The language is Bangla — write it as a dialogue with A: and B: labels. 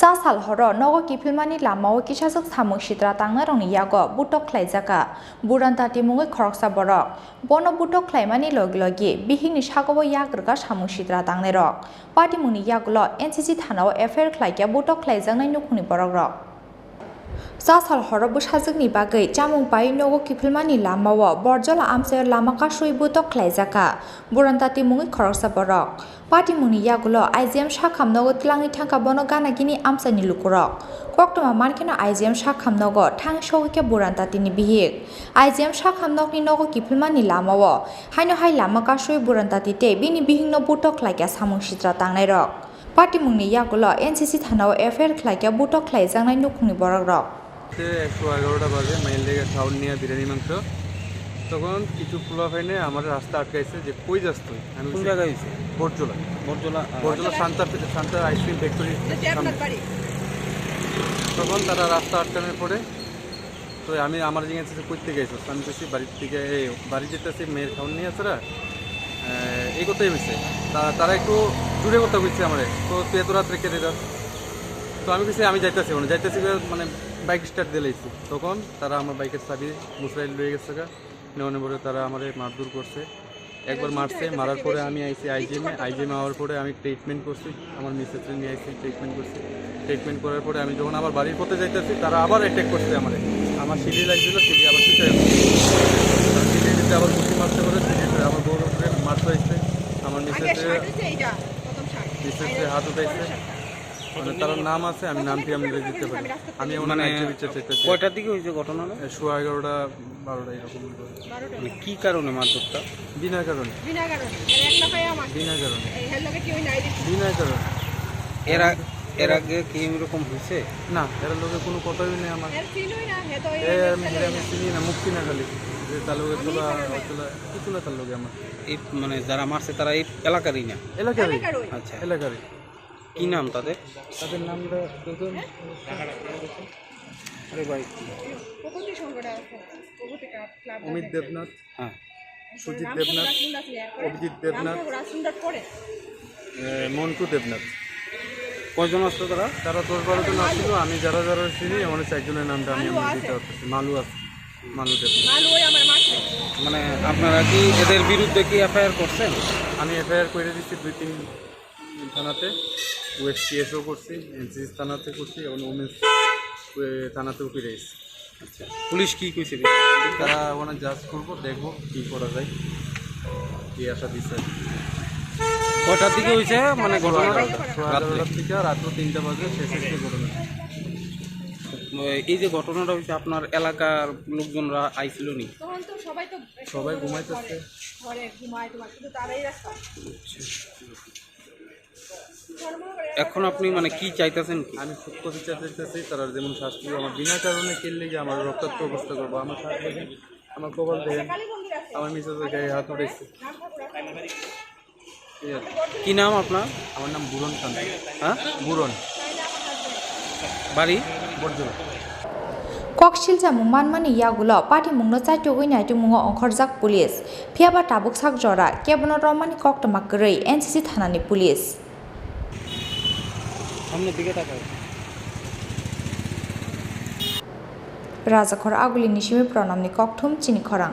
A: सा साल हर नग किफिलमानि लामाओ किसाजक सामुं सिद्रा तांना रंनि यागो बुटक ख्लाइजाका बुरानताति मुङै खरकसा बरक बन बुटक ख्लाइमानि लगे बिहिंनि सागोबो याग्रगा सामुं सिद्रा तांनाय रक पार्टी मुंनि यागुलो एनसीसी थानाव एफआईआर ख्लाइया बुटक ख्लाइजांनाय नुखुनि बरक रक सा साल हर बुसाजोंनि बागै चामुं पाइ नगो किफिलमानि लामाओ बरजला आमसाय लामा कासुइ बुटक ख्लाइजाका बुरानताति मुङै खरकसा बरक पार्टी मुंनि यागुलो आइजिएम साखाम नगो त्लांनि थांका बनो गानागिनि आमसानि लुकुरक कक्टमा मानखेनो आइजिएम साखाम नगो थां सौके बुरानतातिनि बिहिक आइजिएम साखाम नगनि नगो किफिलमानि लामाओ हाइनो हाइ लामा कासुइ बुरानतातिते बिनि बिहिंनो बुटक ख्लाइया सामुं सिद्रा तांनाय रक पार्टी मुंनि यागुलो एनसीसी थानाव एफआईआर ख्लाइया बुटक ख्लाइजांनाय नुखुनि बरक रक
B: 111টা বাজে মাইল থেকে খাওয়ার নিয়ে বিরিয়ানি মাংস তখন কিছু পোলা ফাইনে আমার রাস্তা আটকাইছে যে কই যাস তুই আমি কোন জায়গায় গেছি বরজলা শান্তা আইসক্রিম ফ্যাক্টরি তখন তারা রাস্তা আটকানোর পরে তো আমি আমার জিজ্ঞাসা করতে গেছি আমি গেছি বাড়ির থেকে বাড়ি যেতেছি মেয়ের খাওয়ার নিয়ে আসরা এই কথাই হয়েছে তারা একটু দূরে কথা বলছে আমার তো তুই এত রাত্রে কেটে যাস তো আমি কিছু আমি যাইতেছি মানে বাইক স্টার্ট দিয়েছি তখন তারা আমার বাইকের চাবি মুসরাইল লয়ে গেছে নেওয়ানোর পরে তারা আমার মারধর করছে একবার মারছে মারার পরে আমি আইসি আইজিএমে আওয়ার পরে আমি ট্রিটমেন্ট করছি আমার মিসেসকে নিয়ে আইসি ট্রিটমেন্ট করার পরে আমি যখন আমার বাড়ির পথে যাইতেছি তারা আবার অ্যাটাক করছে আমার সিঁড়ি লাগছিল সিঁড়ি আবার শিখে গেছে সিঁড়িতে আবার কুচি মারতে পারে সিঁড়িতে আমার বউর উপরে মারতে হয়েছে আমার মিসেসে হাত উঠাইছে মানে তার নাম আছে আমি নামটি আমি দিতে পারি আমি মানে
C: কয়টার দিকে হয়েছে ঘটনাটা
B: 11:30 12টা এরকম
C: মানে কি কারণে মারধরটা
B: বিনা কারণে
C: এর আগে কি এরকম হয়েছে
B: না এর লোকে কোনো কথাই নেই আমার আমি চিনি না মুক্তি না খালি যে তার লোকে কিছু না তার লোকে আমার
C: এই মানে যারা মারছে তারা এই এলাকারই না
B: আচ্ছা এলাকারই
C: কি নাম তাদের
B: নামটা আরে ভাই অমিত দেবনাথ
C: হ্যাঁ
B: সুজিত দেবনাথ অভিজিৎ দেবনাথ মন্টু দেবনাথ
C: কয়জন আসতো
B: তারা 10-12 জন আসছিল আমি যারা চিনি অনেক একজনের নামটা আমি দিতে পারতেছি মালু আছে মালু দেবনাথ
C: মানে আপনারা কি এদের বিরুদ্ধে কি এফআইআর করছেন
B: আমি এফআইআর করে দিচ্ছি 2-3 থানাতে ওয়েস্ট কেসও করছি এনসিসি থানাতে করছি এবং ওমেন্স থানাতেও ফিরে এসেছি
C: আচ্ছা পুলিশ কি কইছে
B: তারা ওখানে জাজ করবো দেখবো কী করা যায় কী আশা দিচ্ছে
C: কটার দিকে হয়েছে মানে ঘটনাটা
B: থেকে রাত্র 3টা বাজে শেষ হয়েছে ঘটনা
C: এই যে ঘটনাটা হয়েছে আপনার এলাকার লোকজনরা আইছিল নি
B: সবাই ঘুমাইতেছে
C: এখন আপনি মানে কি চাইতেছেন
B: আমি খুব কথা চাইতেছি তারা যেমন শাস্তি আমার বিনা কারণে কিনলে যে আমার রক্তাক্ত অবস্থা করবো আমার সাথে আমার কপাল দেখেন আমার মিসেসের গায়ে হাত উঠেছে
C: কি নাম আপনার
B: আমার নাম বুরন খান
C: হ্যাঁ
B: বুরন
C: বাড়ি
B: বরজলা
A: কক্সিল জামুং মানমানি ইয়াগুলো পার্টি মুংনো চাইটুগুই নাইটু মুঙো অংখরজাক পুলিশ ফিয়াবা টাবুক সাক জরা কেবন রমানি কক্টমা গরৈ এনসিসি থানাनि পুলিশ
C: সামনের দিকে তাকাও
A: রাজাখর আগুলি নিশিমি প্রণামনি ককথুম চিনি খরাং